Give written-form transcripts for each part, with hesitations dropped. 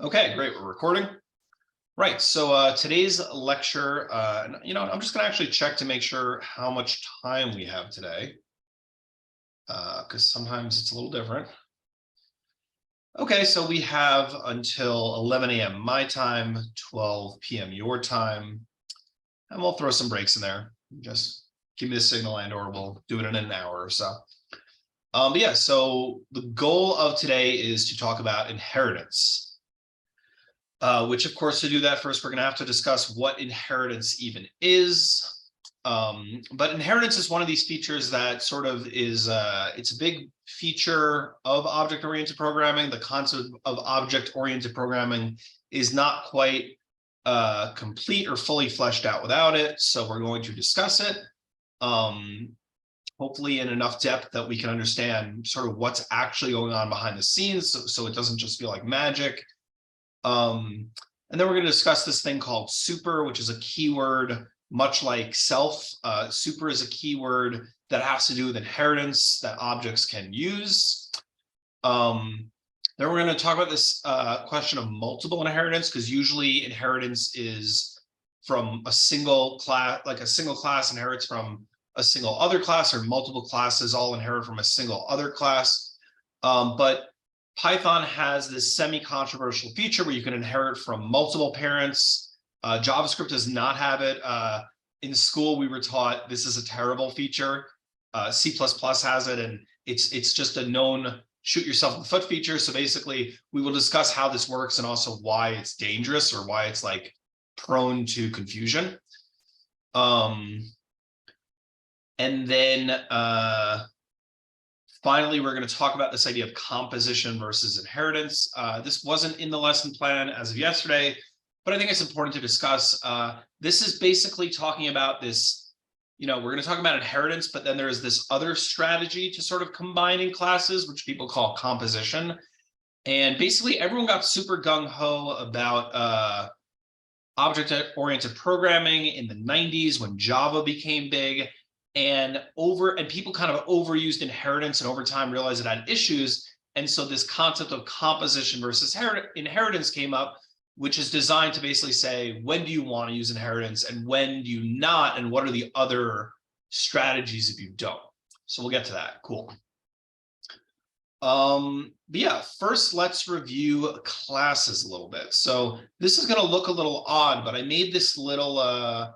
Okay, great. We're recording. Right. So today's lecture, I'm just going to actually check to make sure how much time we have today, because sometimes it's a little different. Okay, so we have until 11 a.m. my time, 12 p.m. your time, and we'll throw some breaks in there. Just give me the signal and or we'll do it in an hour or so. But yeah, so the goal of today is to talk about inheritance. Which, of course, to do that, first, we're going to have to discuss what inheritance even is. But inheritance is one of these features that sort of is, it's a big feature of object-oriented programming. The concept of object-oriented programming is not quite complete or fully fleshed out without it. So we're going to discuss it, hopefully in enough depth that we can understand sort of what's actually going on behind the scenes, so it doesn't just feel like magic. And then we're going to discuss this thing called super, which is a keyword much like self. Super is a keyword that has to do with inheritance that objects can use. Then we're going to talk about this question of multiple inheritance, because usually inheritance is from a single class, like a single class inherits from a single other class, or multiple classes all inherit from a single other class. But Python has this semi-controversial feature where you can inherit from multiple parents. JavaScript does not have it. In school, we were taught this is a terrible feature. C++ has it, and it's just a known shoot yourself in the foot feature. So basically, we will discuss how this works and also why it's dangerous or why it's like prone to confusion. And then finally, we're going to talk about this idea of composition versus inheritance. This wasn't in the lesson plan as of yesterday, but I think it's important to discuss. This is basically talking about this, we're going to talk about inheritance, but then there's this other strategy to sort of combining classes, which people call composition. And basically, everyone got super gung-ho about object-oriented programming in the 90s when Java became big. And people kind of overused inheritance, and over time realized it had issues. And so this concept of composition versus inheritance came up, which is designed to basically say, when do you want to use inheritance and when do you not? And what are the other strategies if you don't? So we'll get to that. Cool. But yeah, first let's review classes a little bit. So this is going to look a little odd, but I made this little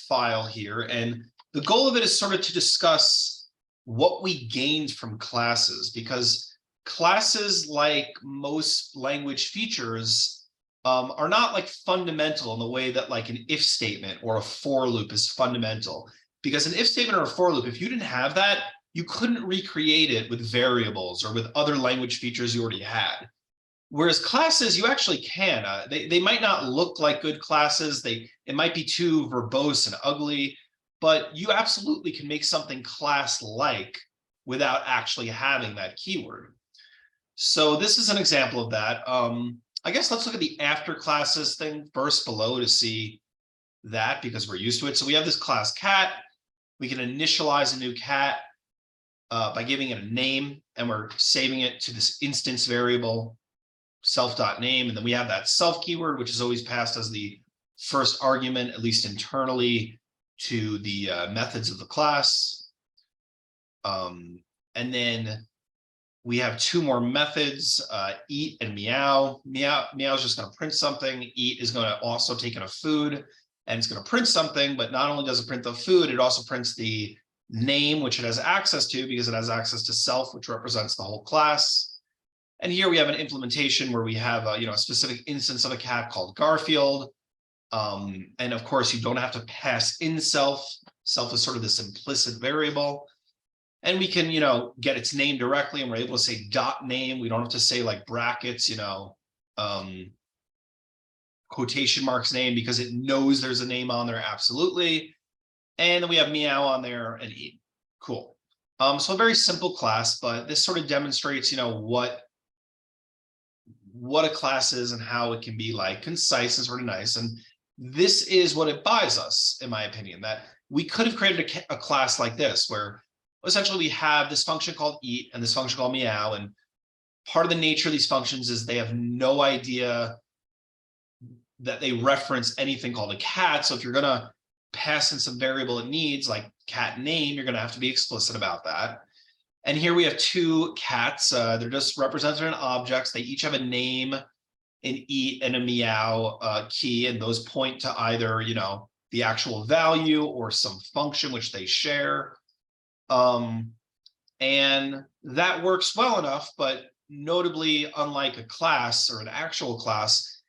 file here, and the goal of it is sort of to discuss what we gained from classes, because classes, like most language features, are not like fundamental in the way that like an if statement or a for loop is fundamental. Because an if statement or a for loop, if you didn't have that, you couldn't recreate it with variables or with other language features you already had. Whereas classes, you actually can. They might not look like good classes. It might be too verbose and ugly, but you absolutely can make something class-like without actually having that keyword. So this is an example of that. I guess let's look at the after classes thing first below to see that, because we're used to it. So we have this class cat. We can initialize a new cat by giving it a name, and we're saving it to this instance variable self.name. And then we have that self keyword, which is always passed as the first argument, at least internally, to the methods of the class. And then we have two more methods, eat and meow. Meow is just going to print something. Eat is going to also take in a food, and it's going to print something, but not only does it print the food, it also prints the name, which it has access to because it has access to self, which represents the whole class. And here we have an implementation where we have a specific instance of a cat called Garfield. And of course, you don't have to pass in self. Self is sort of this implicit variable. And we can, get its name directly, and we're able to say dot name. We don't have to say like brackets, quotation marks name, because it knows there's a name on there. Absolutely. And then we have meow on there and eat. Cool. So a very simple class, but this sort of demonstrates, what a class is and how it can be like concise and sort of nice. And this is what it buys us, in my opinion, that we could have created a class like this, where essentially we have this function called eat and this function called meow. And part of the nature of these functions is they have no idea that they reference anything called a cat. So if you're going to pass in some variable it needs, like cat name, you're going to have to be explicit about that. And here we have two cats. They're just represented in objects. They each have a name, an eat, and a meow key, and those point to either, the actual value or some function which they share. And that works well enough, but notably, unlike a class or an actual class,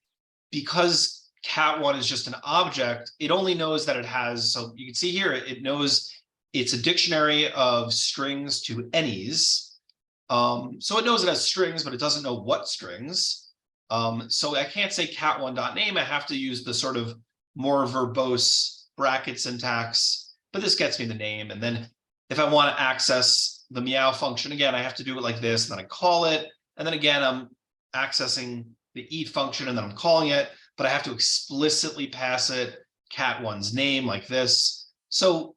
because cat1 is just an object, it only knows that it has, so you can see here, it knows it's a dictionary of strings to any's. So it knows it has strings, but it doesn't know what strings. So I can't say cat1.name. I have to use the sort of more verbose bracket syntax, but this gets me the name. And then if I want to access the meow function, again, I have to do it like this, and then I call it. And then again, I'm accessing the eat function, and then I'm calling it, but I have to explicitly pass it cat1's name like this. So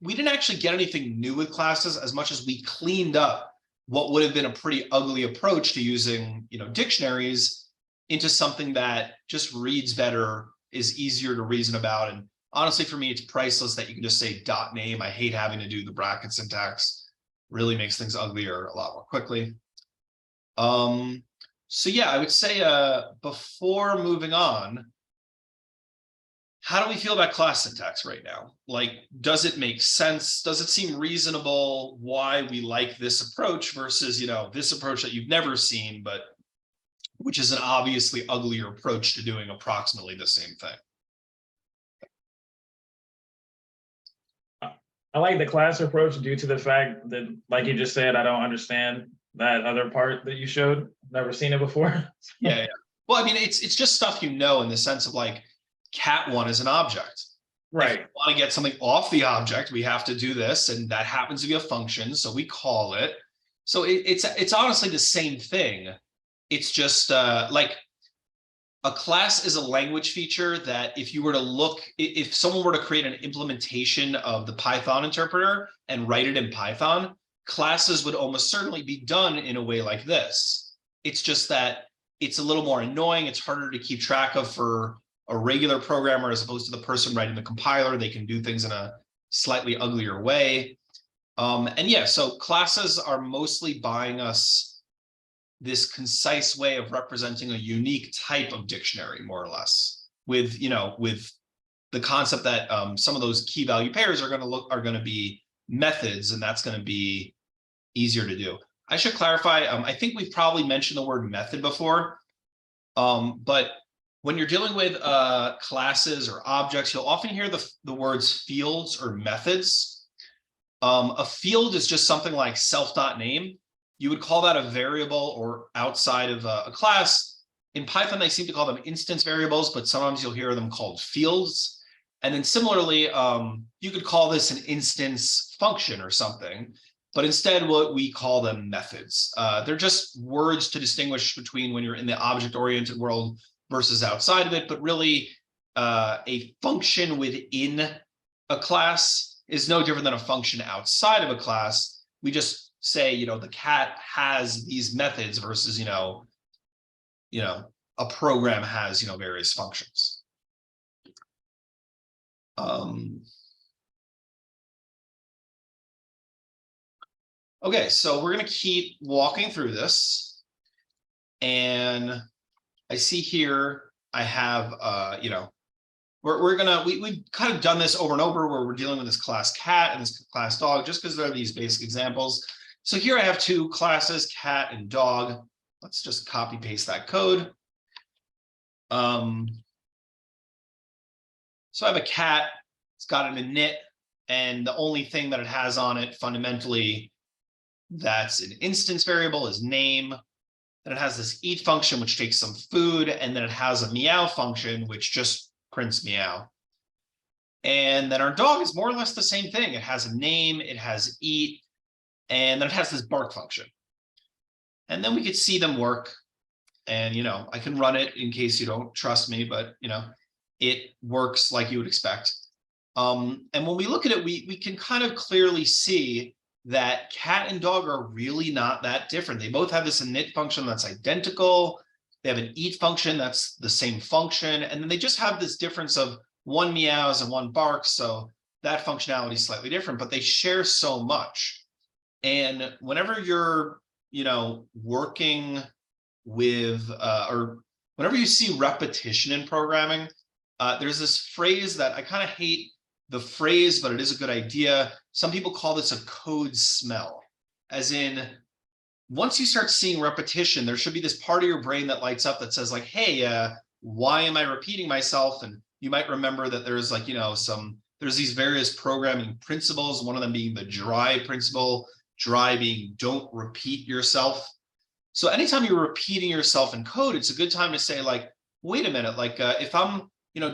we didn't actually get anything new with classes as much as we cleaned up what would have been a pretty ugly approach to using, dictionaries into something that just reads better, is easier to reason about. And honestly, for me, it's priceless that you can just say .name. I hate having to do the bracket syntax. Really makes things uglier a lot more quickly. So yeah, I would say before moving on, how do we feel about class syntax right now? Like, does it make sense? Does it seem reasonable why we like this approach versus, this approach that you've never seen, but which is an obviously uglier approach to doing approximately the same thing? I like the class approach due to the fact that, like you just said, I don't understand that other part that you showed. Never seen it before. Yeah. Well, I mean, it's just stuff in the sense of like cat1 is an object. Right. If we want to get something off the object, we have to do this, and that happens to be a function, so we call it. So it's honestly the same thing. It's just like a class is a language feature that if you were to look, if someone were to create an implementation of the Python interpreter and write it in Python, classes would almost certainly be done in a way like this. It's just that it's a little more annoying. It's harder to keep track of for a regular programmer as opposed to the person writing the compiler. They can do things in a slightly uglier way. And yeah, so classes are mostly buying us this concise way of representing a unique type of dictionary, more or less, with with the concept that some of those key value pairs are going to be methods, and that's going to be easier to do. I should clarify. I think we've probably mentioned the word method before, but when you're dealing with classes or objects, you'll often hear the words fields or methods. A field is just something like self.name. You would call that a variable or outside of a class. In Python, they seem to call them instance variables, but sometimes you'll hear them called fields. And then similarly, you could call this an instance function or something, but instead what we call them methods. They're just words to distinguish between when you're in the object-oriented world versus outside of it, but really a function within a class is no different than a function outside of a class. We just say, the cat has these methods versus, a program has, various functions. Okay, so we're going to keep walking through this. And I see here, I have, we've kind of done this over and over where we're dealing with this class cat and this class dog, just because there are these basic examples. So here I have two classes, cat and dog. Let's just copy paste that code. So I have a cat, it's got an init, and the only thing that it has on it fundamentally that's an instance variable is name. Then it has this eat function, which takes some food, and then it has a meow function, which just prints meow. And then our dog is more or less the same thing. It has a name, it has eat, and then it has this bark function. And then we could see them work. And, I can run it in case you don't trust me, but, it works like you would expect. And when we look at it, we can kind of clearly see that cat and dog are really not that different. They both have this init function that's identical. They have an eat function that's the same function. And then they just have this difference of one meows and one barks. So that functionality is slightly different, but they share so much. And whenever you're, working with, or whenever you see repetition in programming, there's this phrase that I kind of hate the phrase, but it is a good idea. Some people call this a code smell, as in, once you start seeing repetition, there should be this part of your brain that lights up that says like, hey, why am I repeating myself? And you might remember that there's like, there's these various programming principles, one of them being the dry principle, dry being don't repeat yourself. So anytime you're repeating yourself in code, it's a good time to say like, wait a minute, like if I'm,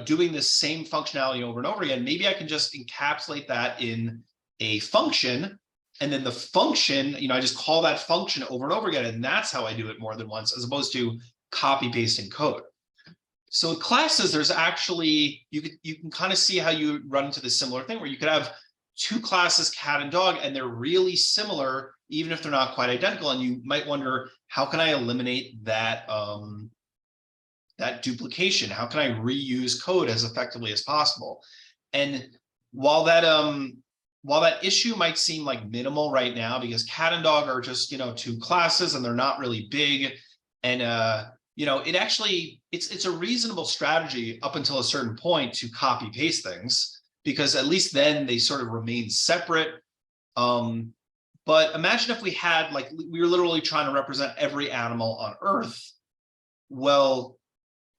doing this same functionality over and over again, maybe I can just encapsulate that in a function. And then the function, I just call that function over and over again. And that's how I do it more than once, as opposed to copy pasting code. So with classes, there's actually, you can kind of see how you run into this similar thing where you could have two classes, cat and dog, and they're really similar, even if they're not quite identical. And you might wonder, how can I eliminate that, that duplication? How can I reuse code as effectively as possible? And while that issue might seem like minimal right now, because cat and dog are just, two classes and they're not really big. And, it actually, it's a reasonable strategy up until a certain point to copy paste things, because at least then they sort of remain separate. But imagine if we had, like, we were literally trying to represent every animal on Earth. Well,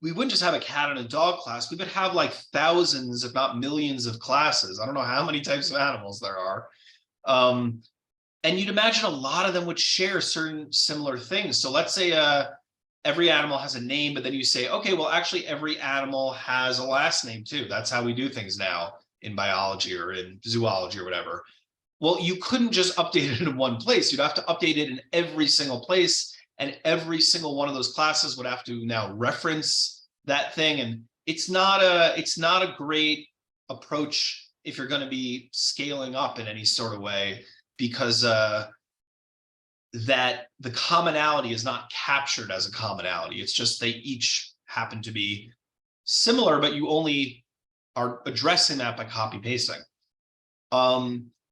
we wouldn't just have a cat and a dog class. We would have like thousands, if not millions of classes. I don't know how many types of animals there are. And you'd imagine a lot of them would share certain similar things. So let's say every animal has a name, but then you say, okay, well, actually every animal has a last name too. That's how we do things now in biology or in zoology or whatever. Well, you couldn't just update it in one place. You'd have to update it in every single place. And every single one of those classes would have to now reference that thing. And it's not a great approach if you're going to be scaling up in any sort of way, because that the commonality is not captured as a commonality. It's just they each happen to be similar, but you only are addressing that by copy pasting.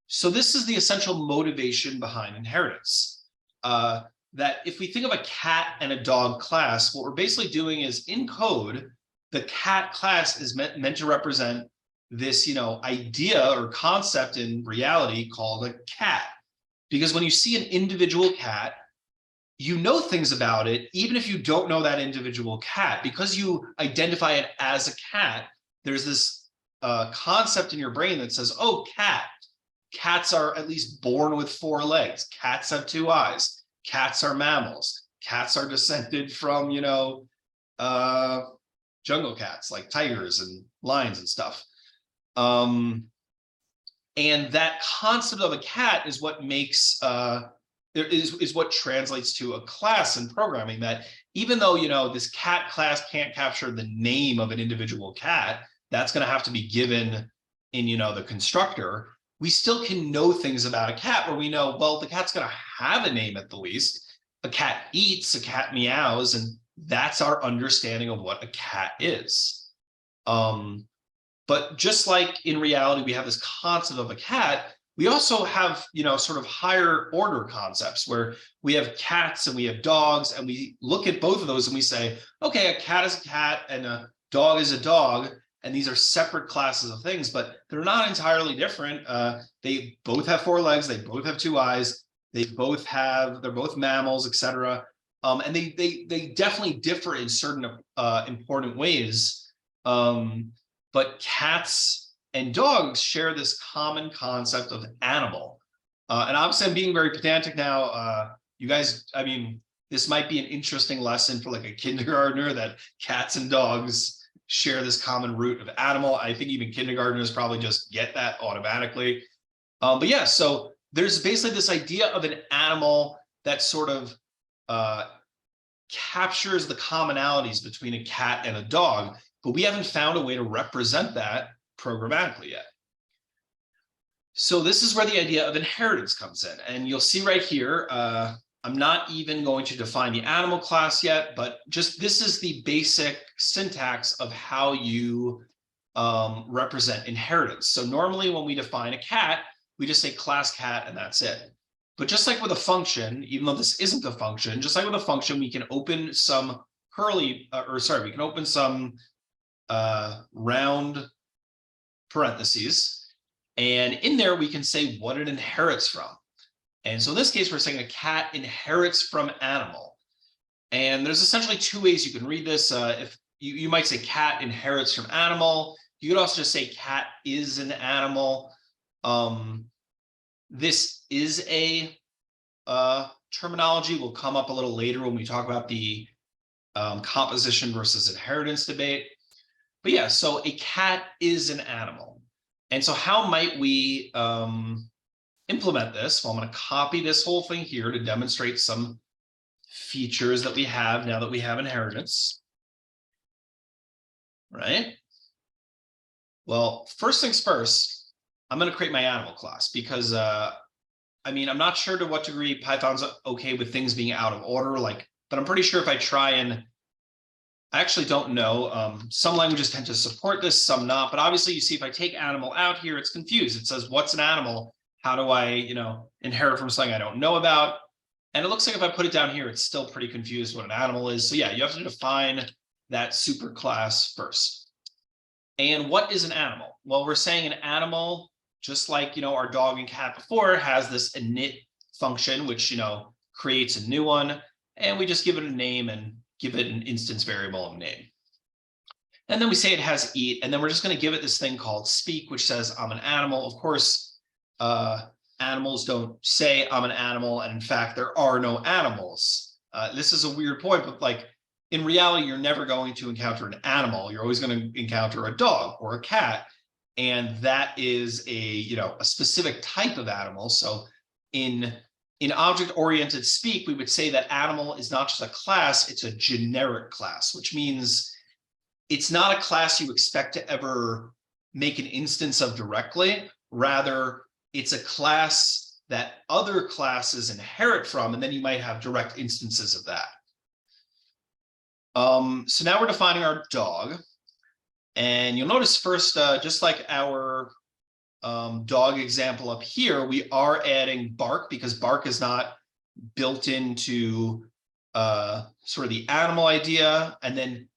So this is the essential motivation behind inheritance. That if we think of a cat and a dog class, what we're basically doing is in code, the cat class is meant to represent this, idea or concept in reality called a cat. Because when you see an individual cat, you know things about it, even if you don't know that individual cat, because you identify it as a cat. There's this concept in your brain that says, oh, cat. Cats are at least born with 4 legs. Cats have 2 eyes. Cats are mammals. Cats are descended from, jungle cats like tigers and lions and stuff. And that concept of a cat is what makes, is what translates to a class in programming, that even though, this cat class can't capture the name of an individual cat, that's going to have to be given in, the constructor. We still can know things about a cat where we know, well, the cat's going to have a name at the least. A cat eats, a cat meows, and that's our understanding of what a cat is. But just like in reality, we have this concept of a cat, we also have, sort of higher order concepts where we have cats and we have dogs, and we look at both of those and we say, okay, a cat is a cat and a dog is a dog. And these are separate classes of things, but they're not entirely different. They both have 4 legs. They both have 2 eyes. They're both mammals, etc. And they definitely differ in certain important ways. But cats and dogs share this common concept of animal. And obviously I'm being very pedantic now. You guys, I mean, this might be an interesting lesson for like a kindergartner, that cats and dogs share this common root of animal. I think even kindergartners probably just get that automatically. But yeah, so there's basically this idea of an animal that sort of captures the commonalities between a cat and a dog, but we haven't found a way to represent that programmatically yet. So this is where the idea of inheritance comes in. And you'll see right here, I'm not even going to define the animal class yet, but just this is the basic syntax of how you represent inheritance. So normally when we define a cat, we just say class cat and that's it. But just like with a function, even though this isn't a function, just like with a function, we can open some we can open some round parentheses. And in there, we can say what it inherits from. And so in this case, we're saying a cat inherits from animal. And there's essentially two ways you can read this. If you might say cat inherits from animal. You could also just say cat is an animal. This is a terminology will come up a little later when we talk about the composition versus inheritance debate. But yeah, so a cat is an animal. And so how might we implement this? Well, I'm going to copy this whole thing here to demonstrate some features that we have now that we have inheritance. Right? Well, first things first, I'm going to create my animal class because, I mean, I'm not sure to what degree Python's okay with things being out of order, but I'm pretty sure if I try and, I actually don't know. Some languages tend to support this, some not, but obviously you see if I take animal out here, it's confused. It says, what's an animal? How do I, inherit from something I don't know about? And it looks like if I put it down here, it's still pretty confused what an animal is. So yeah, you have to define that superclass first. And what is an animal? Well, we're saying an animal, just like, our dog and cat before, has this init function, which, creates a new one. And we just give it a name and give it an instance variable of name. And then we say it has eat, and then we're just going to give it this thing called speak, which says I'm an animal. Of course, animals don't say I'm an animal, and in fact, there are no animals. This is a weird point, but in reality, you're never going to encounter an animal. You're always going to encounter a dog or a cat, and that is a specific type of animal. So in object-oriented speak, we would say that animal is not just a class, it's a generic class, which means it's not a class you expect to ever make an instance of directly. Rather, it's a class that other classes inherit from, and then you might have direct instances of that. So now we're defining our dog. And you'll notice first, just like our dog example up here, we are adding bark because bark is not built into sort of the animal idea. And then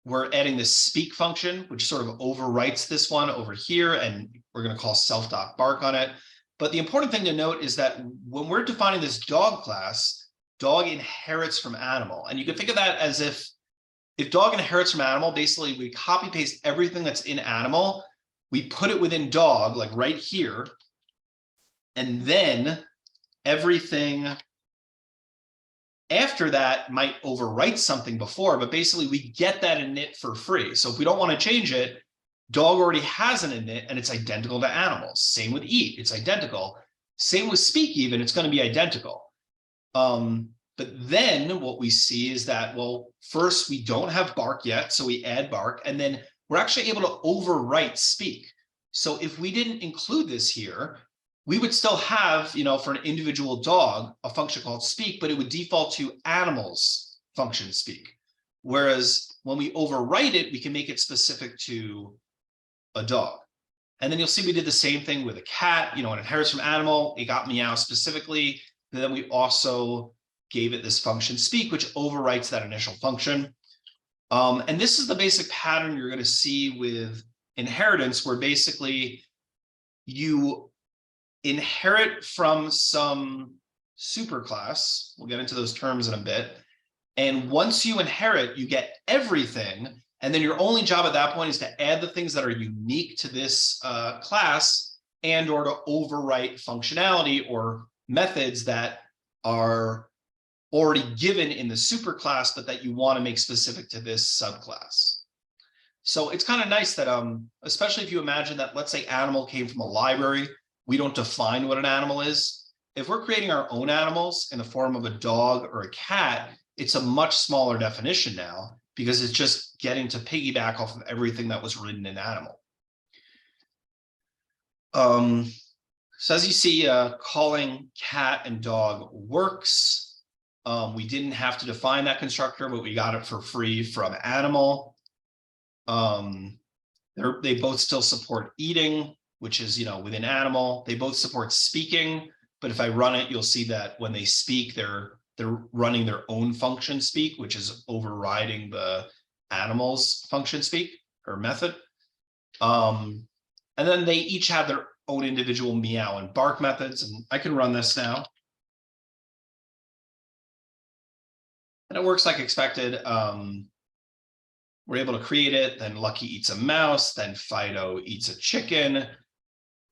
we're adding this speak function, which sort of overwrites this one over here, and we're going to call self.bark on it. But the important thing to note is that when we're defining this dog class, dog inherits from animal. And you can think of that as if dog inherits from animal, basically we copy paste everything that's in animal, we put it within dog, like right here, and then everything after that might overwrite something before, but basically we get that init for free. So if we don't want to change it, dog already has an init and it's identical to animals. Same with eat, it's identical. Same with speak even, it's going to be identical. But then what we see is that, well, first we don't have bark yet, so we add bark, and then we're actually able to overwrite speak. So if we didn't include this here, we would still have, for an individual dog, a function called speak, but it would default to animals function speak. Whereas when we overwrite it, we can make it specific to a dog. And then you'll see we did the same thing with a cat, it inherits from animal, it got meow specifically. And then we also gave it this function speak, which overwrites that initial function. And this is the basic pattern you're going to see with inheritance, where basically you inherit from some superclass. We'll get into those terms in a bit. And once you inherit, you get everything. And then your only job at that point is to add the things that are unique to this class and or to overwrite functionality or methods that are already given in the superclass, but that you want to make specific to this subclass. So it's kind of nice that, especially if you imagine that, let's say animal came from a library, we don't define what an animal is. If we're creating our own animals in the form of a dog or a cat, it's a much smaller definition now because it's just getting to piggyback off of everything that was written in animal. So as you see, calling cat and dog works. We didn't have to define that constructor, but we got it for free from animal. They both still support eating, which is, within animal. They both support speaking, but if I run it, you'll see that when they speak, they're running their own function speak, which is overriding the animal's function speak or method. And then they each have their own individual meow and bark methods, and I can run this now. And it works like expected. We're able to create it, then Lucky eats a mouse, then Fido eats a chicken,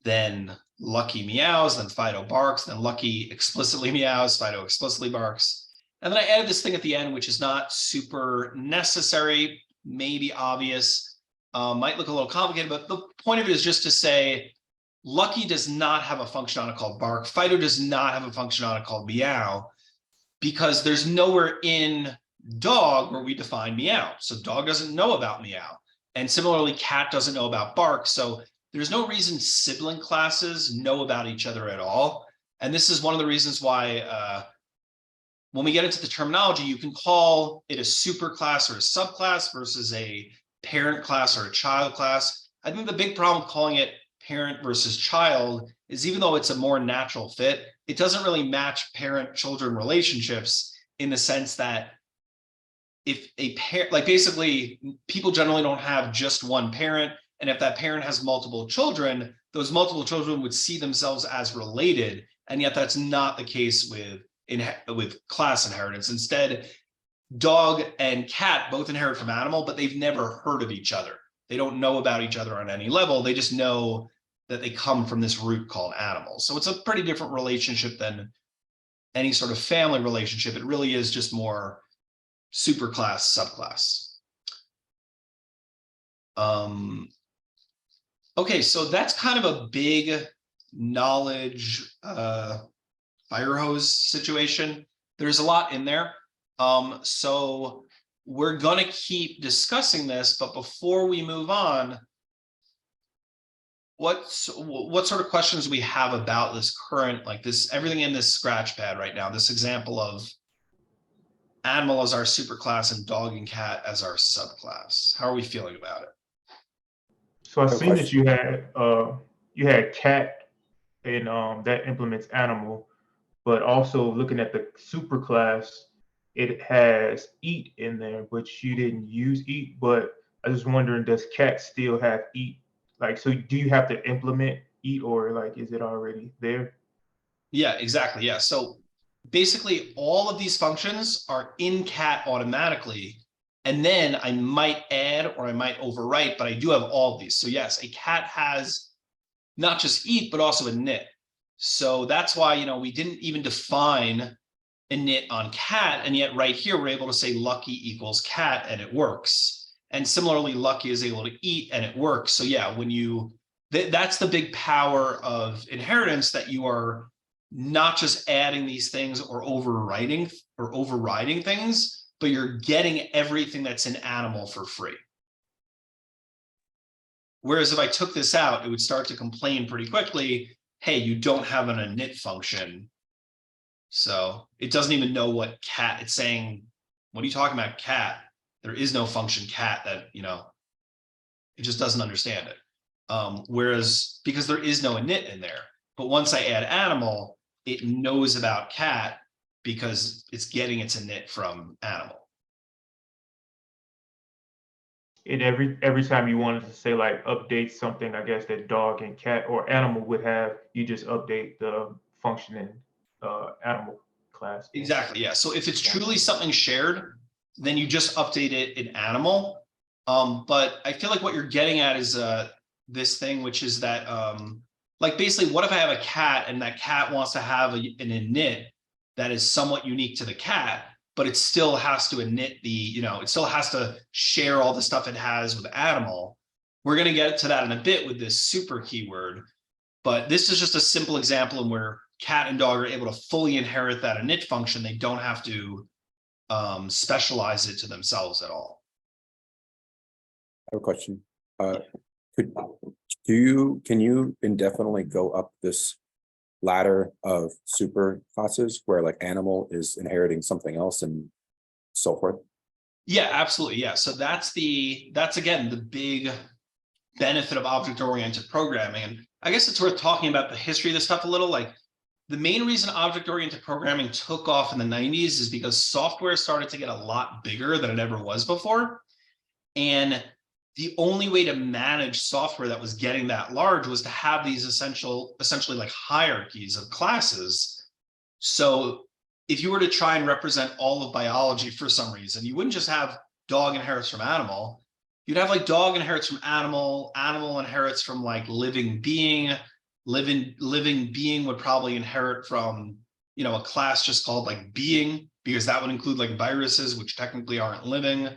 then Lucky meows, then Fido barks, then Lucky explicitly meows, Fido explicitly barks. And then I added this thing at the end, which is not super necessary, maybe obvious, might look a little complicated, but the point of it is just to say, Lucky does not have a function on it called bark. Fido does not have a function on it called meow, because there's nowhere in dog where we define meow. So dog doesn't know about meow. And similarly, cat doesn't know about bark. So there's no reason sibling classes know about each other at all. And this is one of the reasons why when we get into the terminology, you can call it a superclass or a subclass versus a parent class or a child class. I think the big problem with calling it parent versus child is, even though it's a more natural fit, it doesn't really match parent-children relationships, in the sense that if a parent, like basically people generally don't have just one parent, and if that parent has multiple children, those multiple children would see themselves as related, and yet that's not the case with class inheritance. Instead, dog and cat both inherit from animal, but they've never heard of each other. They don't know about each other on any level. They just know that they come from this root called animal. So it's a pretty different relationship than any sort of family relationship. It really is just more superclass, subclass. Okay, so that's kind of a big knowledge fire hose situation. There's a lot in there. So we're going to keep discussing this, but before we move on, what sort of questions do we have about this current, like this, everything in this scratch pad right now, this example of animal as our superclass and dog and cat as our subclass? How are we feeling about it? So I seen that you had cat and that implements animal, but also looking at the superclass, it has eat in there, but you didn't use eat. But I was just wondering, does cat still have eat? Like, so do you have to implement eat, or like, is it already there? Yeah, exactly. Yeah. So basically all of these functions are in cat automatically. And then I might add or I might overwrite, but I do have all of these. So yes, a cat has not just eat, but also init. So that's why, we didn't even define init on cat. And yet right here, we're able to say Lucky equals cat and it works. And similarly, Lucky is able to eat and it works. So yeah, when that's the big power of inheritance, that you are not just adding these things or overriding things, but you're getting everything that's in animal for free. Whereas if I took this out, it would start to complain pretty quickly, hey, you don't have an init function. So it doesn't even know what cat, it's saying, what are you talking about, cat? There is no function cat that, it just doesn't understand it. Whereas because there is no init in there, but once I add animal, it knows about cat because it's getting its init from animal. And every time you wanted to say like update something, I guess that dog and cat or animal would have, you just update the function in animal class. Exactly. Yeah. So if it's truly something shared, then you just update it in animal. But I feel like what you're getting at is this thing, which is that like basically, what if I have a cat and that cat wants to have an init that is somewhat unique to the cat, but it still has to init it still has to share all the stuff it has with animal. We're going to get to that in a bit with this super keyword, but this is just a simple example in where cat and dog are able to fully inherit that init function. They don't have to specialize it to themselves at all. I have a question. Can you indefinitely go up this ladder of super classes where like animal is inheriting something else and so forth? Yeah, absolutely. Yeah. So that's again the big benefit of object-oriented programming. And I guess it's worth talking about the history of this stuff a little. Like the main reason object-oriented programming took off in the 90s is because software started to get a lot bigger than it ever was before. And the only way to manage software that was getting that large was to have these essentially like hierarchies of classes. So if you were to try and represent all of biology for some reason, you wouldn't just have dog inherits from animal. You'd have like dog inherits from animal, animal inherits from like living being, living being would probably inherit from, you know, a class just called like being, because that would include like viruses, which technically aren't living.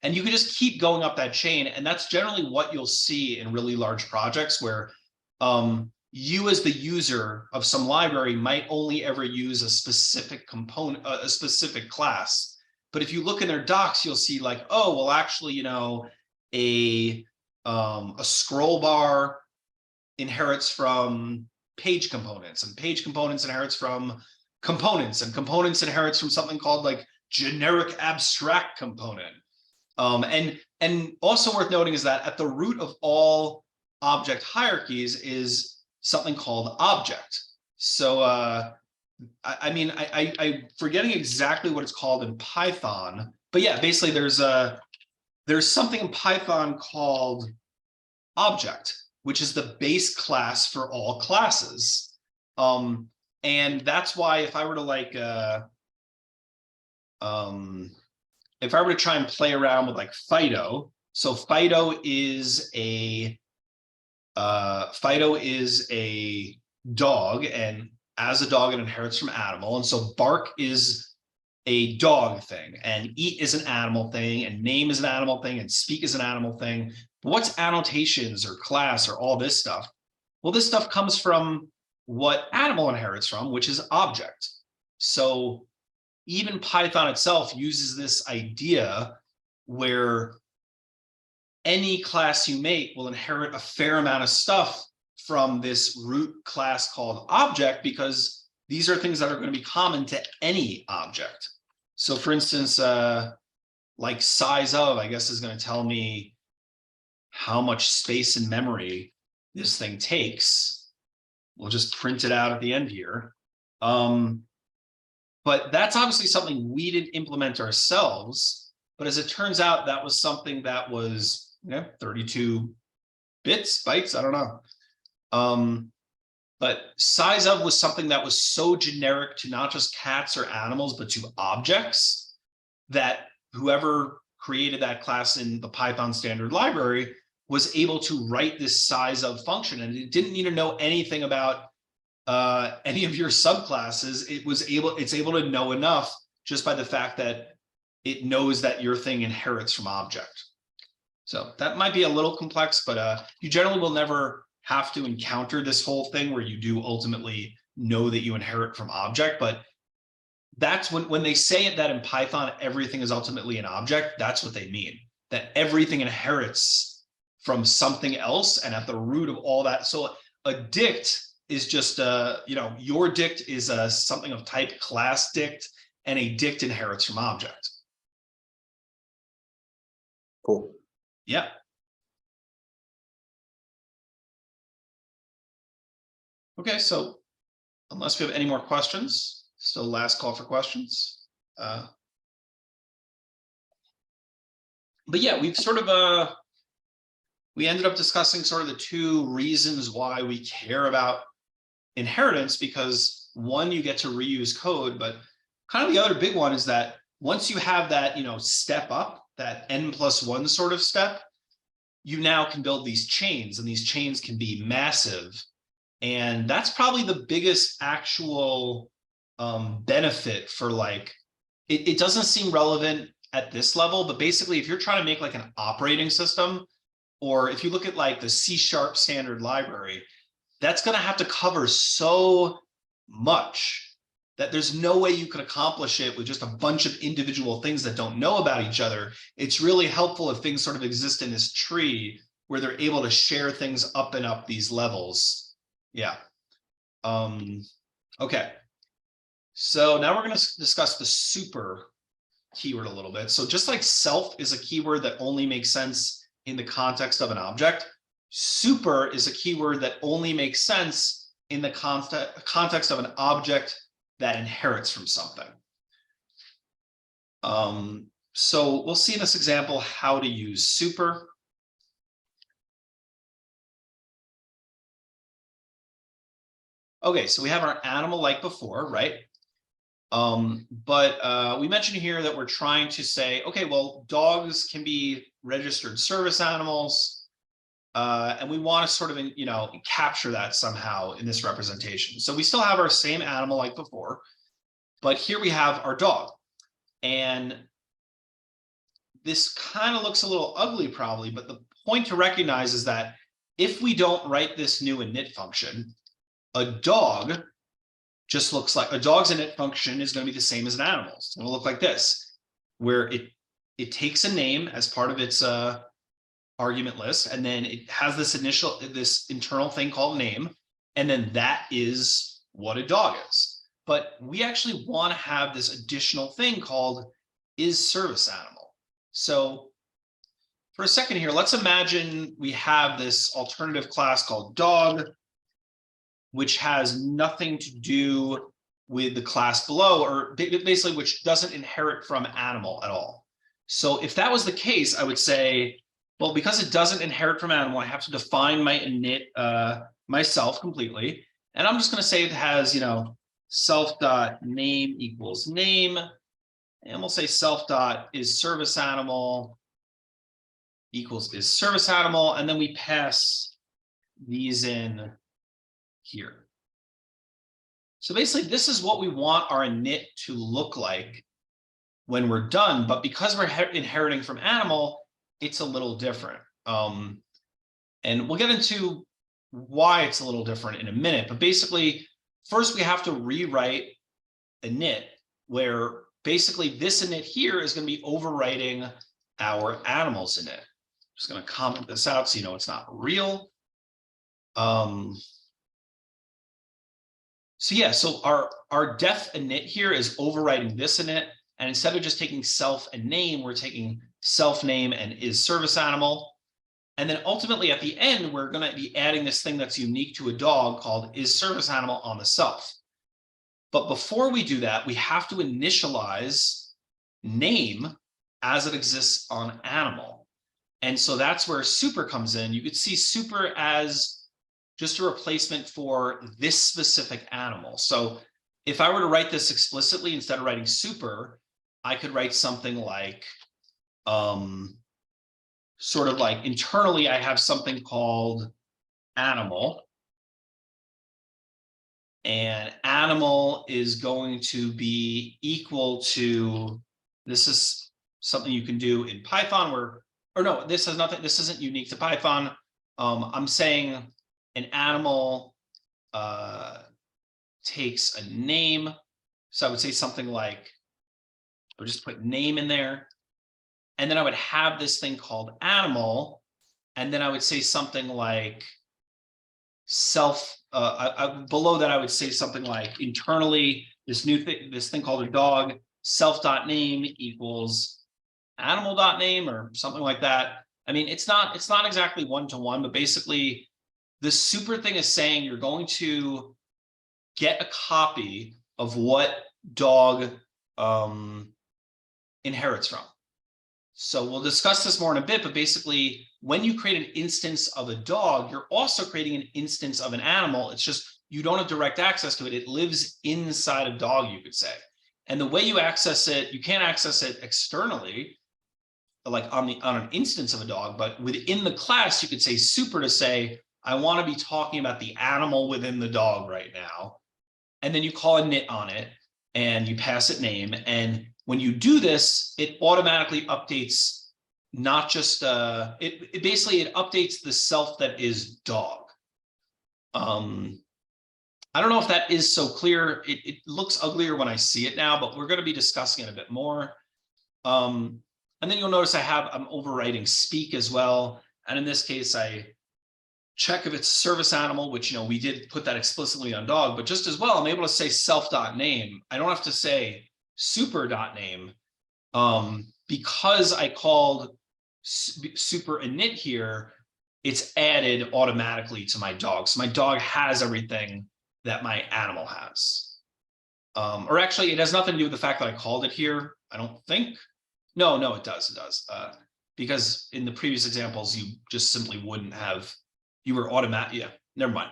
And you can just keep going up that chain. And that's generally what you'll see in really large projects where you as the user of some library might only ever use a specific component, a specific class. But if you look in their docs, you'll see like, oh, well, actually, you know, a scroll bar inherits from page components, and page components inherits from components, and components inherits from something called like generic abstract component. And also worth noting is that at the root of all object hierarchies is something called object. So I'm forgetting exactly what it's called in Python, but yeah, basically there's something in Python called object, which is the base class for all classes. And that's why if I were to like if I were to try and play around with like Fido, so Fido is a dog, and as a dog it inherits from animal, and so bark is a dog thing, and eat is an animal thing, and name is an animal thing, and speak is an animal thing. But what's annotations or class or all this stuff? Well, this stuff comes from what animal inherits from, which is object. So even Python itself uses this idea where any class you make will inherit a fair amount of stuff from this root class called object, because these are things that are going to be common to any object. So for instance, like size of, I guess, is going to tell me how much space and memory this thing takes. We'll just print it out at the end here. But that's obviously something we didn't implement ourselves. But as it turns out, that was something that was 32 bytes, I don't know. But size of was something that was so generic to not just cats or animals, but to objects, that whoever created that class in the Python standard library was able to write this size of function. And it didn't need to know anything about any of your subclasses. It's able to know enough just by the fact that it knows that your thing inherits from object. So that might be a little complex, but you generally will never have to encounter this whole thing where you do ultimately know that you inherit from object. But that's when they say it, that in Python everything is ultimately an object, that's what they mean, that everything inherits from something else, and at the root of all that. So a dict is just your dict is something of type class dict, and a dict inherits from object. Cool. Yeah. Okay, so unless we have any more questions, still last call for questions. But yeah, we've sort of we ended up discussing sort of the two reasons why we care about inheritance, because one, you get to reuse code, but kind of the other big one is that once you have that, step up, that n+1 sort of step, you now can build these chains, and these chains can be massive. And that's probably the biggest actual benefit for like, it doesn't seem relevant at this level, but basically if you're trying to make like an operating system, or if you look at like the C# standard library, that's going to have to cover so much that there's no way you could accomplish it with just a bunch of individual things that don't know about each other. It's really helpful if things sort of exist in this tree where they're able to share things up and up these levels. Yeah. Okay. So now we're going to discuss the super keyword a little bit. So just like self is a keyword that only makes sense in the context of an object, super is a keyword that only makes sense in the context of an object that inherits from something. So we'll see in this example how to use super. Okay, so we have our animal like before, right? But we mentioned here that we're trying to say, okay, well, dogs can be registered service animals, and we want to sort of, capture that somehow in this representation. So we still have our same animal like before, but here we have our dog. And this kind of looks a little ugly probably, but the point to recognize is that if we don't write this new init function, a dog just looks like a dog's init function is going to be the same as an animal. It's going to look like this, where it takes a name as part of its argument list, and then it has this internal thing called name, and then that is what a dog is. But we actually want to have this additional thing called is service animal. So for a second here, let's imagine we have this alternative class called dog, which has nothing to do with the class below, or basically which doesn't inherit from animal at all. So if that was the case, I would say, well, because it doesn't inherit from animal, I have to define my init myself completely. And I'm just going to say it has, self.name equals name. And we'll say self.is service animal equals is service animal. And then we pass these in here. So basically, this is what we want our init to look like when we're done. But because we're inheriting from animal, it's a little different. And we'll get into why it's a little different in a minute. But basically, first we have to rewrite init, where basically this init here is going to be overwriting our animals init. Just going to comment this out so you know it's not real. So yeah, so our def init here is overwriting this init, and instead of just taking self and name, we're taking self name and is service animal. And then ultimately at the end, we're going to be adding this thing that's unique to a dog called is service animal on the self. But before we do that, we have to initialize name as it exists on animal. And so that's where super comes in. You could see super as just a replacement for this specific animal. So if I were to write this explicitly, instead of writing super, I could write something like, sort of like internally, I have something called animal. And animal is going to be equal to, this is something you can do in Python or no, this has nothing, this isn't unique to Python. I'm saying an animal takes a name. So I would say something like, or just put name in there. And then I would have this thing called animal. And then I would say something like self, below that, I would say something like internally, this thing called a dog, self.name equals animal.name or something like that. I mean, it's not exactly one-to-one, but basically the super thing is saying you're going to get a copy of what dog inherits from. So we'll discuss this more in a bit, but basically when you create an instance of a dog, you're also creating an instance of an animal. It's just you don't have direct access to it. It lives inside a dog, you could say. And the way you access it, you can't access it externally, like on an instance of a dog, but within the class, you could say super to say, I want to be talking about the animal within the dog right now. And then you call a init on it and you pass it name. And when you do this, it automatically updates not just, it basically updates the self that is dog. I don't know if that is so clear. It looks uglier when I see it now, but we're going to be discussing it a bit more. And then you'll notice I'm overwriting speak as well. And in this case, I check if it's a service animal, which, you know, we did put that explicitly on dog, but just as well, I'm able to say self.name. I don't have to say super.name. Because I called super init here, it's added automatically to my dog. So my dog has everything that my animal has. Or actually, it has nothing to do with the fact that I called it here. I don't think. No, it does. It does. Because in the previous examples, you just simply wouldn't have, you were automatic. Yeah, never mind.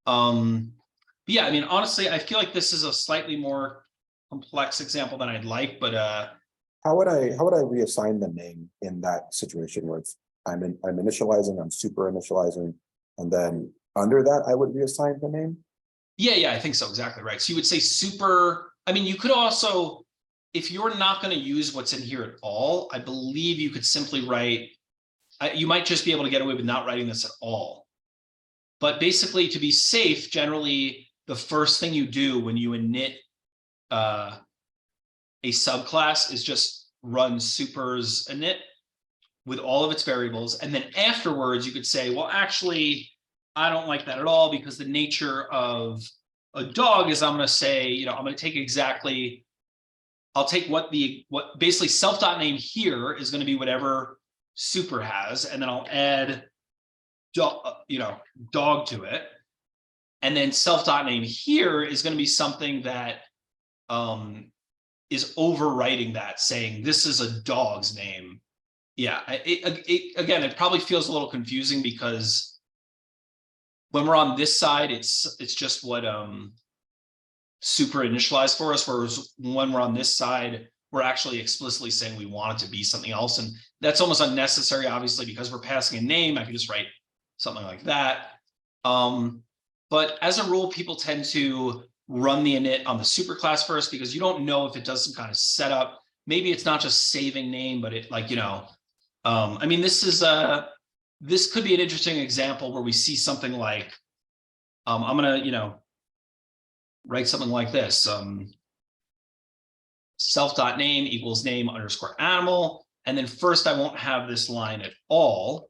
But yeah, I mean, honestly, I feel like this is a slightly more complex example than I'd like, but How would I reassign the name in that situation where it's I'm initializing, I'm super initializing, and then under that I would reassign the name? yeah, I think so. Exactly right. So you would say super. I mean, you could also, if you're not going to use what's in here at all, I believe you could simply write, you might just be able to get away with not writing this at all. But basically, to be safe, generally, the first thing you do when you init a subclass is just run super's init with all of its variables. And then afterwards, you could say, well, actually, I don't like that at all, because the nature of a dog is I'm going to say, you know, I'm going to take exactly, I'll take what basically self.name here is going to be whatever super has, and then I'll add dog to it. And then self.name here is going to be something that is overwriting that, saying this is a dog's name. Yeah, again, it probably feels a little confusing because when we're on this side, it's just what super initialized for us, whereas when we're on this side, we're actually explicitly saying we want it to be something else. And that's almost unnecessary, obviously, because we're passing a name. I can just write something like that. But as a rule, people tend to run the init on the superclass first, because you don't know if it does some kind of setup. Maybe it's not just saving name, but it, like, you know, I mean, this could be an interesting example where we see something like, I'm gonna, you know, write something like this. Self.name equals name underscore animal. And then first I won't have this line at all.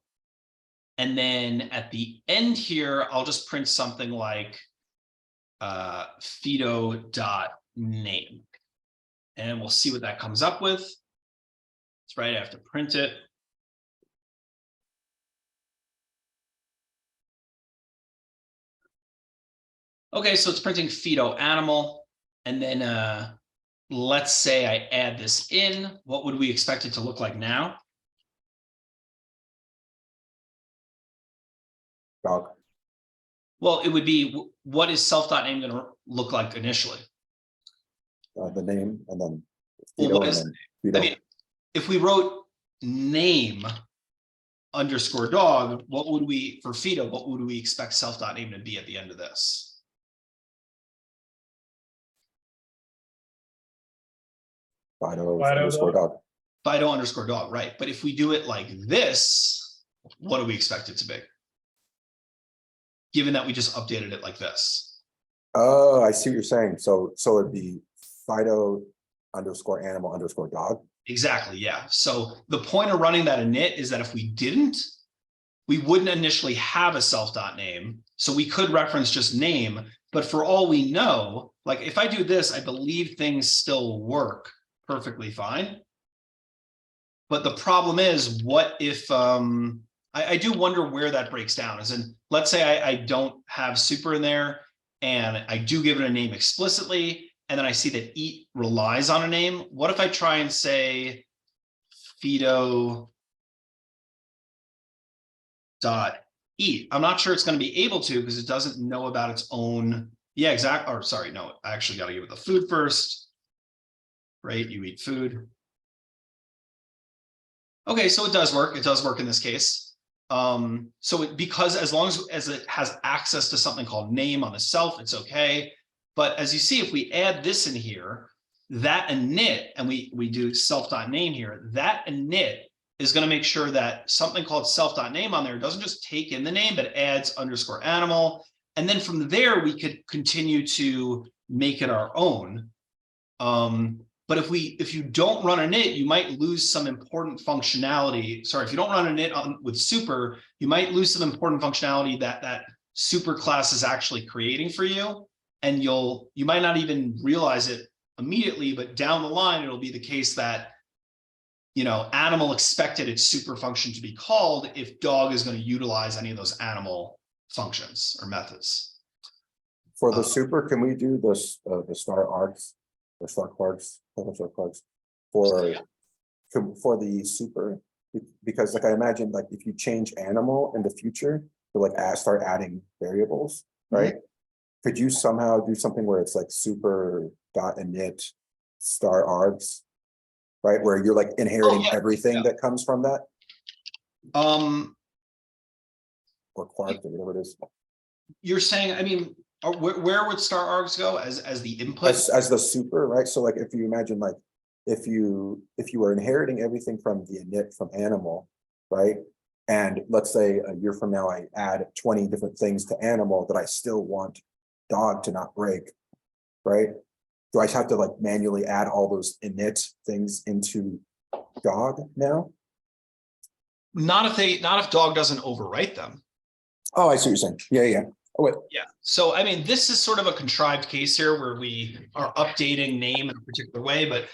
And then at the end here, I'll just print something like Fido.name. And we'll see what that comes up with. That's right, I have to print it. Okay, so it's printing Fido animal. And then let's say I add this in. What would we expect it to look like now? Dog. Well, it would be, what is self.name going to look like initially? The name, and then Well, Fido, what and is, then Fido. I mean, if we wrote name underscore dog, what would we, for Fido, what would we expect self.name to be at the end of this? Fido Fido underscore dog. Fido underscore dog, right? But if we do it like this, what do we expect it to be? Given that we just updated it like this. Oh, I see what you're saying. So it'd be Fido underscore animal underscore dog. Exactly, yeah. So the point of running that init is that if we didn't, we wouldn't initially have a self.name. So we could reference just name, but for all we know, like if I do this, I believe things still work perfectly fine. But the problem is, what if, I do wonder where that breaks down. As in, let's say I don't have super in there and I do give it a name explicitly, and then I see that eat relies on a name. What if I try and say Fido dot eat? I'm not sure it's going to be able to, because it doesn't know about its own. Yeah, exactly. Or sorry, no, I actually got to give it the food first. Right, you eat food. Okay, so it does work. It does work in this case. Because as long as it has access to something called name on the self, it's okay. But as you see, if we add this in here, that init, and we do self.name here, that init is going to make sure that something called self.name on there doesn't just take in the name, but adds underscore animal. And then from there, we could continue to make it our own. But But if you don't run an init, you might lose some important functionality. Sorry, if you don't run an init with super, you might lose some important functionality that super class is actually creating for you. And you might not even realize it immediately, but down the line, it'll be the case that, you know, animal expected its super function to be called if dog is going to utilize any of those animal functions or methods. For the super, can we do this, the star arcs, or star quarks, star quarks for the super? Because like I imagine, like if you change animal in the future to like start adding variables, right? Could you somehow do something where it's like super dot init star args, right? Where you're like inheriting everything that comes from that? Or quark or whatever it is. You're saying, I mean, where would star args go as the input? As the super, right? So like if you imagine like if you were inheriting everything from the init from animal, right? And let's say a year from now, I add 20 different things to animal that I still want dog to not break, right? Do I have to like manually add all those init things into dog now? Not if dog doesn't overwrite them. Oh, I see what you're saying. Yeah, yeah. Oh, wait. Yeah. So, I mean, this is sort of a contrived case here where we are updating name in a particular way, but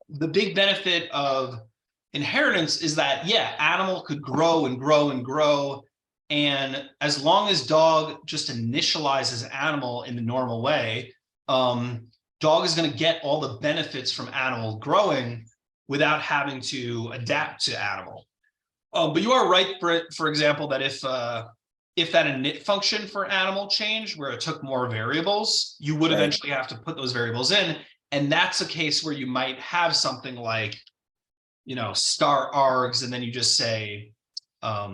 the big benefit of inheritance is that, yeah, animal could grow and grow and grow. And as long as dog just initializes animal in the normal way, dog is going to get all the benefits from animal growing without having to adapt to animal. But you are right, for example, that if that init function for animal changed where it took more variables, you would eventually have to put those variables in. And that's a case where you might have something like, you know, star args, and then you just say, I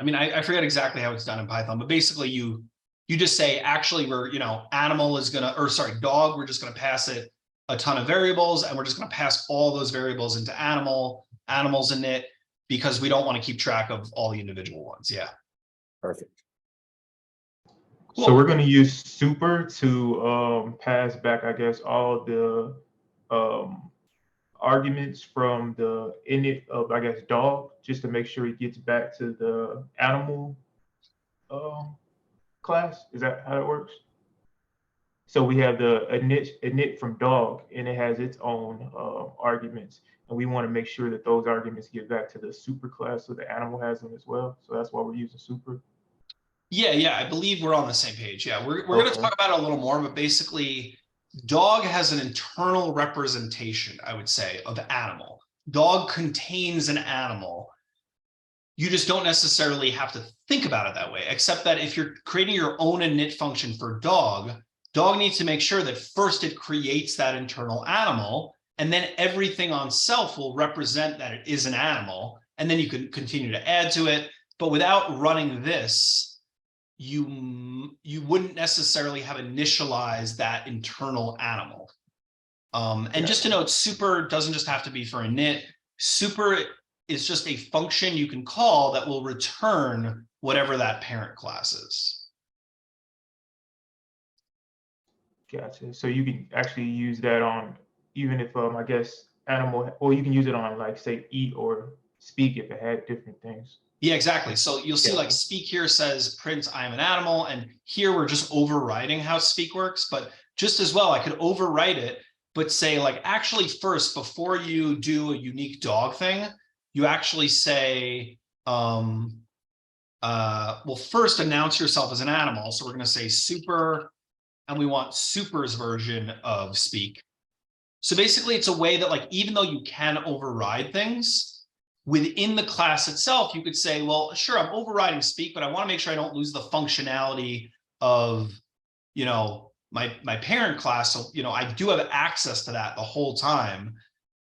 mean, I forget exactly how it's done in Python, but basically you just say, actually, we're, you know, animal is gonna, or sorry, dog, we're just gonna pass it a ton of variables, and we're just gonna pass all those variables into animals in it, because we don't want to keep track of all the individual ones. Yeah. Perfect. Cool. So we're going to use super to pass back, I guess, all the arguments from the init of, I guess, dog, just to make sure it gets back to the animal class. Is that how it works? So we have the init from dog, and it has its own arguments. And we want to make sure that those arguments get back to the super class so the animal has them as well. So that's why we're using super. Yeah, I believe we're on the same page. Yeah, we're going to talk about it a little more, but basically, dog has an internal representation, I would say, of animal. Dog contains an animal. You just don't necessarily have to think about it that way, except that if you're creating your own init function for dog needs to make sure that first it creates that internal animal, and then everything on self will represent that it is an animal, and then you can continue to add to it. But without running this, you wouldn't necessarily have initialized that internal animal. And just to note, super doesn't just have to be for init. Super is just a function you can call that will return whatever that parent class is. Gotcha. So you can actually use that on, even if I guess animal, or you can use it on like say eat or speak if it had different things. Yeah, exactly. So you'll see like speak here says print I'm an animal, and here we're just overriding how speak works. But just as well, I could overwrite it, but say like actually first, before you do a unique dog thing, you actually say, well, first announce yourself as an animal. So we're going to say super, and we want super's version of speak. So basically it's a way that like, even though you can override things, within the class itself, you could say, well, sure, I'm overriding speak, but I want to make sure I don't lose the functionality of, you know, my parent class. So, you know, I do have access to that the whole time.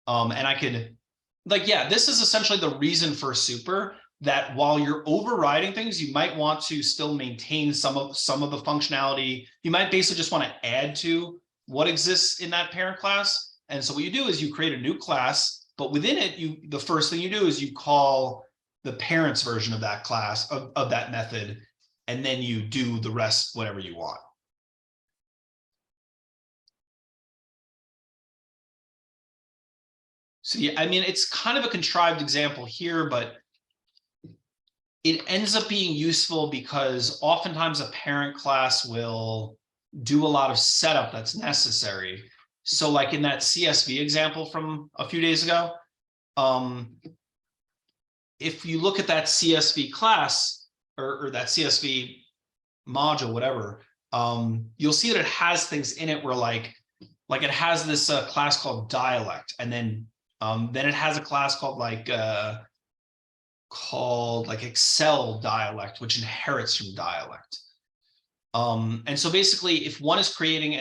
And I could like, yeah, this is essentially the reason for super, that while you're overriding things, you might want to still maintain some of the functionality. You might basically just want to add to what exists in that parent class. And so what you do is you create a new class, but within it, the first thing you do is you call the parents version of that class, of that method, and then you do the rest, whatever you want. So yeah, I mean, it's kind of a contrived example here, but it ends up being useful because oftentimes a parent class will do a lot of setup that's necessary. So like in that CSV example from a few days ago, if you look at that CSV class or that CSV module, whatever, you'll see that it has things in it where like it has this class called dialect, and then it has a class called like Excel dialect, which inherits from dialect. And so basically, if one is creating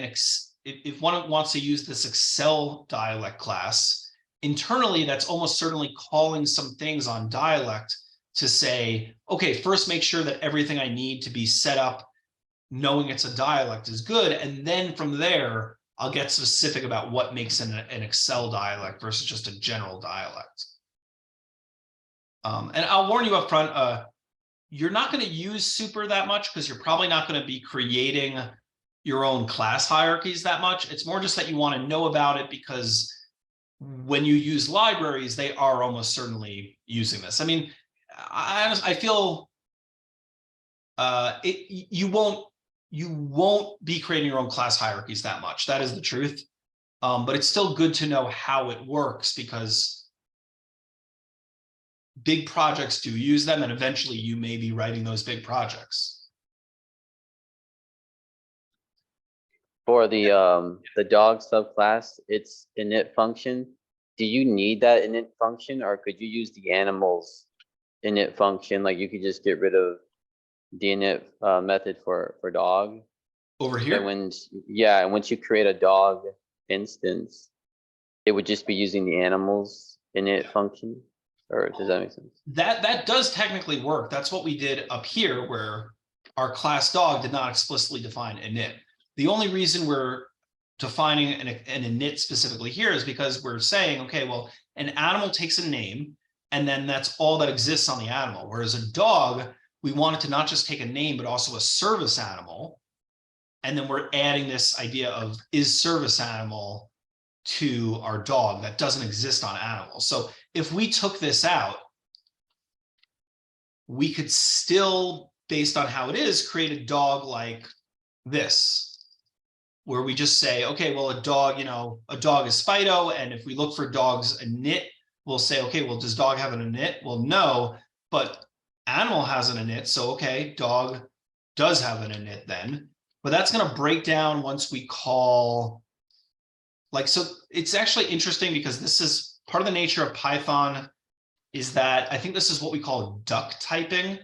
if one wants to use this Excel dialect class, internally, that's almost certainly calling some things on dialect to say, okay, first make sure that everything I need to be set up, knowing it's a dialect, is good. And then from there, I'll get specific about what makes an Excel dialect versus just a general dialect. And I'll warn you up front, you're not going to use super that much because you're probably not going to be creating your own class hierarchies that much. It's more just that you want to know about it because when you use libraries, they are almost certainly using this. I mean, I feel you won't be creating your own class hierarchies that much. That is the truth. But it's still good to know how it works because big projects do use them, and eventually you may be writing those big projects. For the dog subclass, its init function. Do you need that init function, or could you use the animals init function? Like you could just get rid of the init method for dog. Over So here? once you create a dog instance, it would just be using the animals init function. Or does that make sense? That does technically work. That's what we did up here, where our class dog did not explicitly define init. The only reason we're defining an init specifically here is because we're saying, okay, well, an animal takes a name, and then that's all that exists on the animal. Whereas a dog, we wanted to not just take a name, but also a service animal. And then we're adding this idea of is service animal to our dog that doesn't exist on animals. So if we took this out, we could still, based on how it is, create a dog like this, where we just say, okay, well, a dog is Fido. And if we look for dog's init, we'll say, okay, well, does dog have an init? Well, no, but animal has an init. So, okay, dog does have an init then. But that's going to break down once we call, so it's actually interesting because this is part of the nature of Python, is that I think this is what we call duck typing.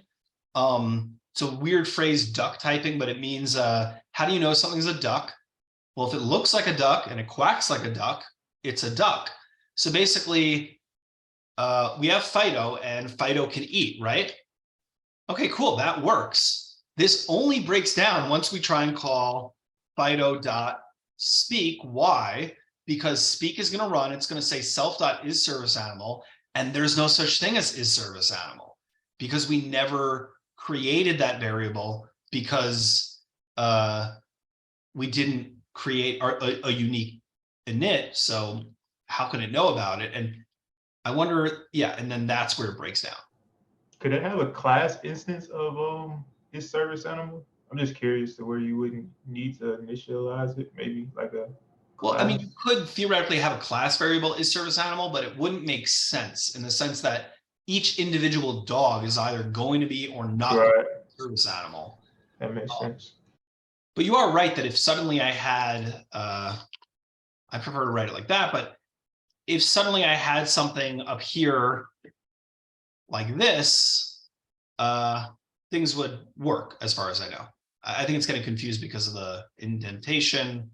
It's a weird phrase, duck typing, but it means how do you know something's a duck? Well, if it looks like a duck and it quacks like a duck, it's a duck. So basically, we have Fido, and Fido can eat, right? Okay, cool, that works. This only breaks down once we try and call Fido.speak. Why? Because speak is going to run, it's going to say self.isServiceAnimal, and there's no such thing as isServiceAnimal because we never created that variable because we didn't create a unique init. So how can it know about it? And I wonder, yeah, and then that's where it breaks down. Could it have a class instance of its service animal? I'm just curious to where you wouldn't need to initialize it, maybe like a class. Well, I mean, you could theoretically have a class variable is service animal, but it wouldn't make sense in the sense that each individual dog is either going to be or not going to be a service animal. That makes sense. But you are right that if suddenly I had, I prefer to write it like that, but if suddenly I had something up here like this, things would work as far as I know. I think it's getting confused because of the indentation.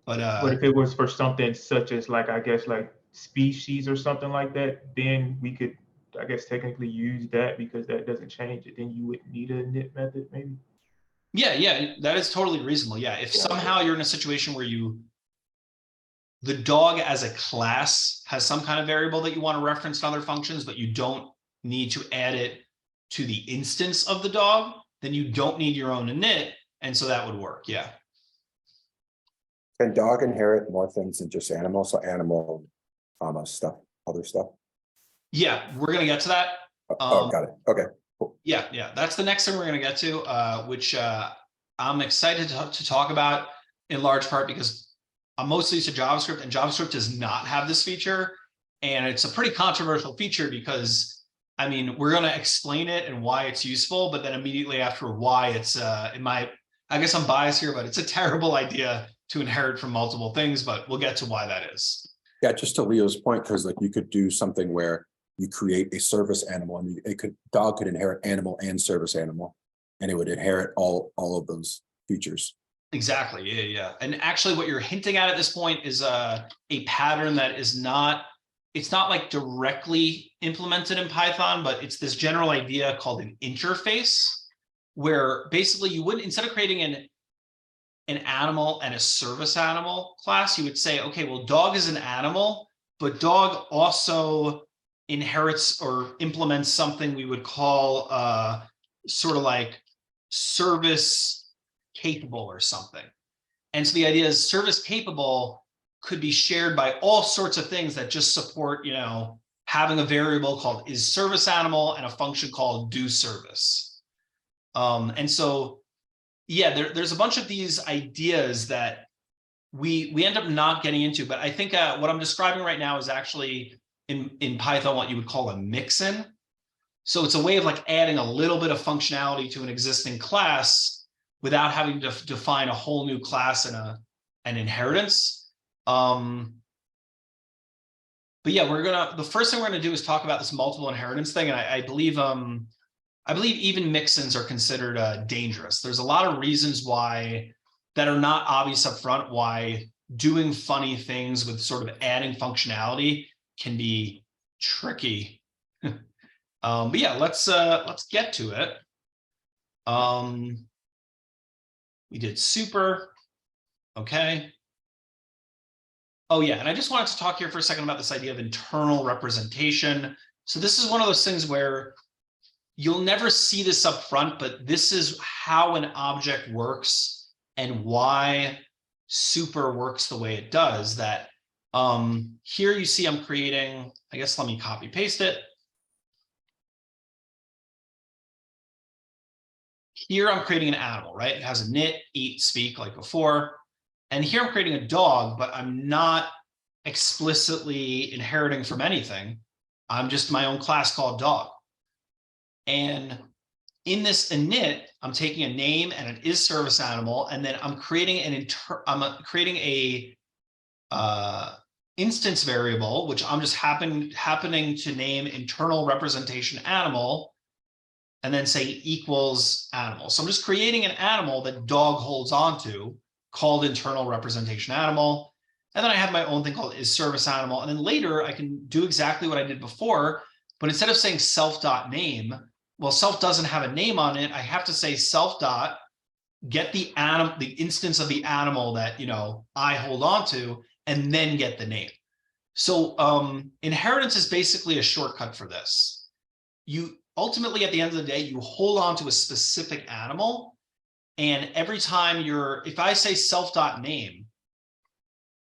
But if it was for something such as I guess species or something like that, then we could, I guess, technically use that because that doesn't change it. Then you wouldn't need a init method, maybe. Yeah, that is totally reasonable. Yeah, if somehow you're in a situation where the dog as a class has some kind of variable that you want to reference in other functions, but you don't need to add it to the instance of the dog, then you don't need your own init, and so that would work. Yeah. Can dog inherit more things than just animal? So animal stuff, other stuff. Yeah, we're gonna get to that. Oh, got it. Okay. Yeah, that's the next thing we're gonna get to, which I'm excited to talk about in large part because I'm mostly used to JavaScript, and JavaScript does not have this feature. And it's a pretty controversial feature because, I mean, we're gonna explain it and why it's useful, but then immediately after why it's, I guess I'm biased here, but it's a terrible idea to inherit from multiple things, but we'll get to why that is. Yeah, just to Leo's point, because like you could do something where you create a service animal and dog could inherit animal and service animal, and it would inherit all of those features. Exactly. Yeah. And actually what you're hinting at this point is a pattern that is not, it's not like directly implemented in Python, but it's this general idea called an interface, where basically you wouldn't, instead of creating an animal and a service animal class, you would say, okay, well, dog is an animal, but dog also inherits or implements something we would call sort of like service capable or something. And so the idea is service capable could be shared by all sorts of things that just support, you know, having a variable called is service animal and a function called do service. And so, yeah, there's a bunch of these ideas that we end up not getting into, but I think what I'm describing right now is actually in Python what you would call a mixin. So it's a way of like adding a little bit of functionality to an existing class without having to define a whole new class and an inheritance. But yeah, the first thing we're gonna do is talk about this multiple inheritance thing, and I believe even mixins are considered dangerous. There's a lot of reasons why that are not obvious up front why doing funny things with sort of adding functionality can be tricky. But yeah, let's get to it. We did super. Okay. Oh yeah, and I just wanted to talk here for a second about this idea of internal representation. So this is one of those things where you'll never see this up front, but this is how an object works and why super works the way it does. That here you see I'm creating, I guess let me copy paste it. Here I'm creating an animal, right? It has a knit, eat, speak like before. And here I'm creating a dog, but I'm not explicitly inheriting from anything. I'm just my own class called dog. And in this init, I'm taking a name and an is service animal, and then I'm creating a instance variable, which I'm just happening to name internal representation animal, and then say equals animal. So I'm just creating an animal that dog holds onto called internal representation animal. And then I have my own thing called is service animal. And then later I can do exactly what I did before, but instead of saying self.name, well, self doesn't have a name on it. I have to say self dot get the animal, the instance of the animal that, you know, I hold on to, and then get the name. So inheritance is basically a shortcut for this. You ultimately, at the end of the day, you hold on to a specific animal. And every time if I say self.name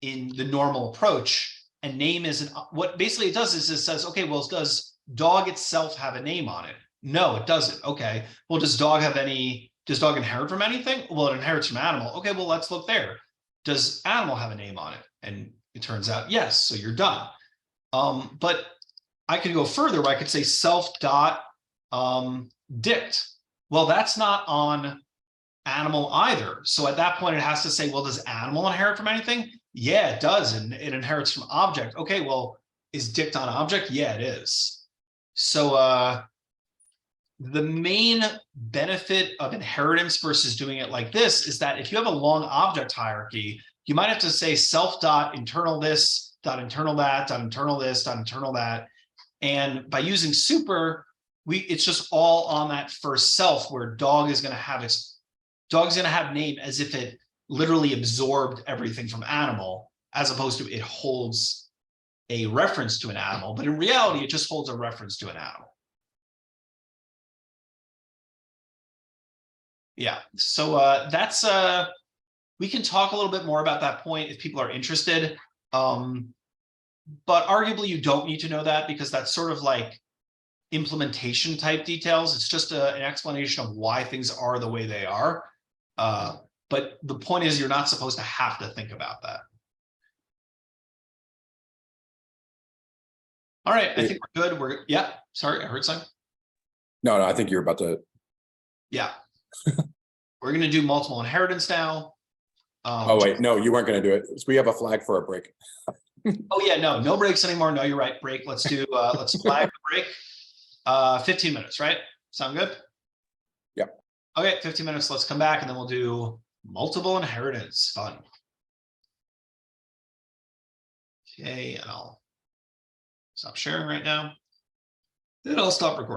in the normal approach, and name isn't, what basically it does is it says, okay, well, does dog itself have a name on it? No, it doesn't. Okay, well, does dog inherit from anything? Well, it inherits from animal. Okay, well, let's look there. Does animal have a name on it? And it turns out, yes, so you're done. But I could go further where I could say self.dict. Well, that's not on animal either. So at that point, it has to say, well, does animal inherit from anything? Yeah, it does. And it inherits from object. Okay, well, is dict on object? Yeah, it is. So the main benefit of inheritance versus doing it like this is that if you have a long object hierarchy, you might have to say self.internal this, .internal that, .internal this, .internal that. And by using super, it's just all on that first self where dog's going to have name as if it literally absorbed everything from animal, as opposed to it holds a reference to an animal. But in reality, it just holds a reference to an animal. Yeah, so that's we can talk a little bit more about that point if people are interested. but arguably you don't need to know that because that's sort of like implementation type details. It's just an explanation of why things are the way they are. But the point is you're not supposed to have to think about that. All right, I think we're good. Yeah, sorry, I heard something. No, I think you're about to. Yeah. We're gonna do multiple inheritance now. Oh, wait, no, you weren't gonna do it. So we have a flag for a break. Oh, yeah, no breaks anymore. No, you're right. Break. Let's do, let's flag the break. 15 minutes, right? Sound good? Yep. Okay, 15 minutes. Let's come back and then we'll do multiple inheritance. Fun. Okay, and I'll stop sharing right now. Then I'll stop recording.